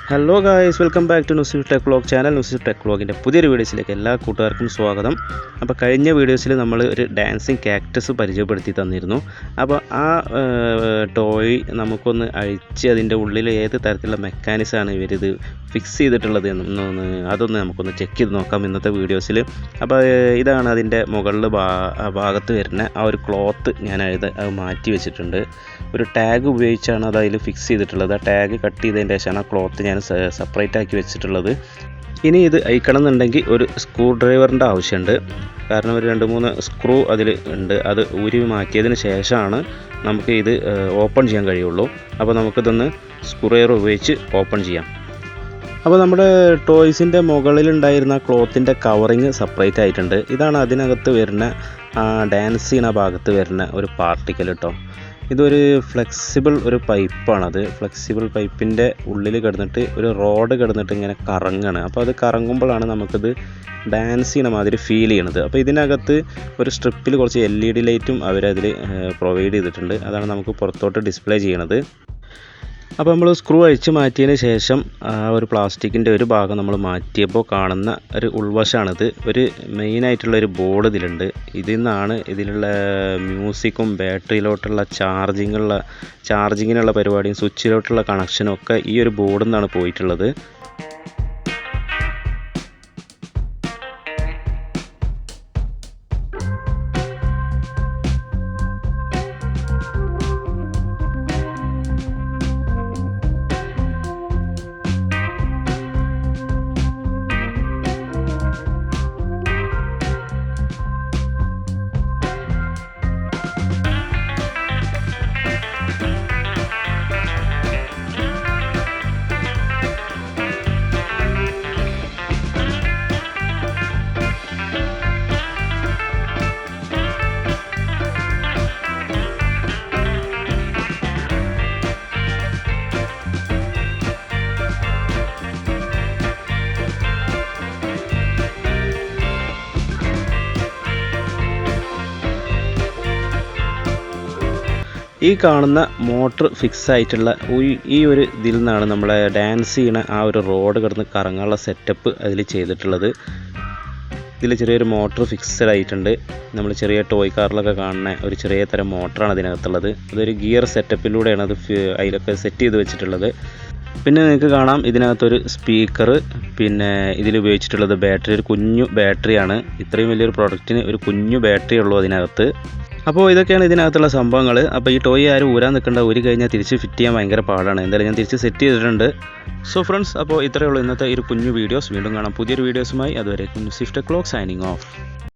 Hello guys, welcome back to NuseefTech vlog channel. NuseefTech വ്ളോഗിൻ്റെ പുതിയൊരു വീഡിയോസിലേക്ക് എല്ലാ കൂട്ടുകാർക്കും സ്വാഗതം. അപ്പോൾ കഴിഞ്ഞ വീഡിയോസിൽ നമ്മൾ ഒരു ഡാൻസിങ് കാക്ടസ് പരിചയപ്പെടുത്തി തന്നിരുന്നു. അപ്പോൾ ആ ടോയ് നമുക്കൊന്ന് അഴിച്ച് അതിൻ്റെ ഉള്ളിൽ ഏത് തരത്തിലുള്ള മെക്കാനിസമാണ് ഇവരിത് ഫിക്സ് ചെയ്തിട്ടുള്ളത് അതൊന്ന് നമുക്കൊന്ന് ചെക്ക് ചെയ്ത് നോക്കാം ഇന്നത്തെ വീഡിയോസിൽ. അപ്പോൾ ഇതാണ് അതിൻ്റെ മുകളിൽ ഭാഗത്ത് വരുന്ന ആ ഒരു ക്ലോത്ത് ഞാൻ അത് മാറ്റി വെച്ചിട്ടുണ്ട്. ഒരു ടാഗ് ഉപയോഗിച്ചാണ് അത് അതിൽ ഫിക്സ് ചെയ്തിട്ടുള്ളത്. ആ ടാഗ് കട്ട് ചെയ്തതിൻ്റെ ശേഷമാണ് ആ ക്ലോത്ത് ഞാൻ സെപ്പറേറ്റ് ആക്കി വെച്ചിട്ടുള്ളത്. ഇനി ഇത് അയക്കണം എന്നുണ്ടെങ്കിൽ ഒരു സ്ക്രൂ ഡ്രൈവറിൻ്റെ ആവശ്യമുണ്ട്. കാരണം ഒരു 2-3 സ്ക്രൂ അതിൽ ഉണ്ട്. അത് ഊരി മാറ്റിയതിന് ശേഷമാണ് നമുക്ക് ഇത് ഓപ്പൺ ചെയ്യാൻ കഴിയുള്ളൂ. അപ്പോൾ നമുക്കിതൊന്ന് സ്ക്രൂ ഡ്രൈവർ ഉപയോഗിച്ച് ഓപ്പൺ ചെയ്യാം. അപ്പോൾ നമ്മുടെ ടോയ്സിൻ്റെ മുകളിലുണ്ടായിരുന്ന ക്ലോത്തിൻ്റെ കവറിങ് സെപ്പറേറ്റ് ആയിട്ടുണ്ട്. ഇതാണ് അതിനകത്ത് വരുന്ന ഡാൻസ് ചെയ്യുന്ന ഭാഗത്ത് വരുന്ന ഒരു പാർട്ടിക്കൽ കേട്ടോ. ഇതൊരു ഫ്ലെക്സിബിൾ ഒരു പൈപ്പാണത്. ഫ്ലെക്സിബിൾ പൈപ്പിൻ്റെ ഉള്ളിൽ കിടന്നിട്ട് ഒരു റോഡ് കിടന്നിട്ട് ഇങ്ങനെ കറങ്ങാണ്. അപ്പോൾ അത് കറങ്ങുമ്പോഴാണ് നമുക്കിത് ഡാൻസ് ചെയ്യണ മാതിരി ഫീൽ ചെയ്യണത്. അപ്പോൾ ഇതിനകത്ത് ഒരു സ്ട്രിപ്പിൽ കുറച്ച് LED ലൈറ്റും അവരതിൽ പ്രൊവൈഡ് ചെയ്തിട്ടുണ്ട്. അതാണ് നമുക്ക് പുറത്തോട്ട് ഡിസ്പ്ലേ ചെയ്യണത്. അപ്പോൾ നമ്മൾ സ്ക്രൂ അഴിച്ച് മാറ്റിയതിന് ശേഷം ഒരു പ്ലാസ്റ്റിക്കിൻ്റെ ഒരു ഭാഗം നമ്മൾ മാറ്റിയപ്പോൾ കാണുന്ന ഒരു ഉൾവശമാണിത്. ഒരു മെയിനായിട്ടുള്ളൊരു ബോർഡ് ഇതിലുണ്ട്. ഇതിൽ നിന്നാണ് ഇതിലുള്ള മ്യൂസിക്കും ബാറ്ററിയിലോട്ടുള്ള ചാർജിങ്ങിനുള്ള പരിപാടിയും സ്വിച്ചിലോട്ടുള്ള കണക്ഷനും ഒക്കെ ഈ ഒരു ബോർഡിൽ നിന്നാണ് പോയിട്ടുള്ളത്. ഈ കാണുന്ന മോട്ടർ ഫിക്സ് ആയിട്ടുള്ള ഈ ഒരു ഇതിൽ നിന്നാണ് നമ്മളെ ഡാൻസ് ചെയ്യണ ആ ഒരു റോഡ് കിടന്ന് കറങ്ങാനുള്ള സെറ്റപ്പ് അതിൽ ചെയ്തിട്ടുള്ളത്. ഇതിൽ ചെറിയൊരു മോട്ടർ ഫിക്സഡ് ആയിട്ടുണ്ട്. നമ്മൾ ചെറിയ ടോയ് കാറിലൊക്കെ കാണുന്ന ഒരു ചെറിയ തരം മോട്ടറാണ് അതിനകത്തുള്ളത്. അതൊരു ഗിയർ സെറ്റപ്പിലൂടെയാണ് അത് അതിലൊക്കെ സെറ്റ് ചെയ്ത് വെച്ചിട്ടുള്ളത്. പിന്നെ നിങ്ങൾക്ക് കാണാം ഇതിനകത്തൊരു സ്പീക്കർ, പിന്നെ ഇതിൽ ഉപയോഗിച്ചിട്ടുള്ളത് ബാറ്ററി, ഒരു കുഞ്ഞു ബാറ്ററിയാണ്. ഇത്രയും വലിയൊരു പ്രൊഡക്റ്റിന് ഒരു കുഞ്ഞു ബാറ്ററി ഉള്ളൂ അതിനകത്ത്. അപ്പോൾ ഇതൊക്കെയാണ് ഇതിനകത്തുള്ള സംഭവങ്ങൾ. അപ്പോൾ ഈ ടോയ് ആരും ഊരാൻ നിൽക്കേണ്ട, ഊരി കഴിഞ്ഞാൽ തിരിച്ച് ഫിറ്റ് ചെയ്യാൻ ഭയങ്കര പാടാണ്. എന്തായാലും ഞാൻ തിരിച്ച് സെറ്റ് ചെയ്തിട്ടുണ്ട്. സോ ഫ്രണ്ട്സ്, അപ്പോൾ ഇത്രയേ ഉള്ളൂ ഇന്നത്തെ ഒരു കുഞ്ഞു വീഡിയോസ്. വീണ്ടും കാണാം പുതിയൊരു വീഡിയോസുമായി. അതുവരെ NuseefTech വ്ളോഗ് സൈനിങ് ഓഫ്.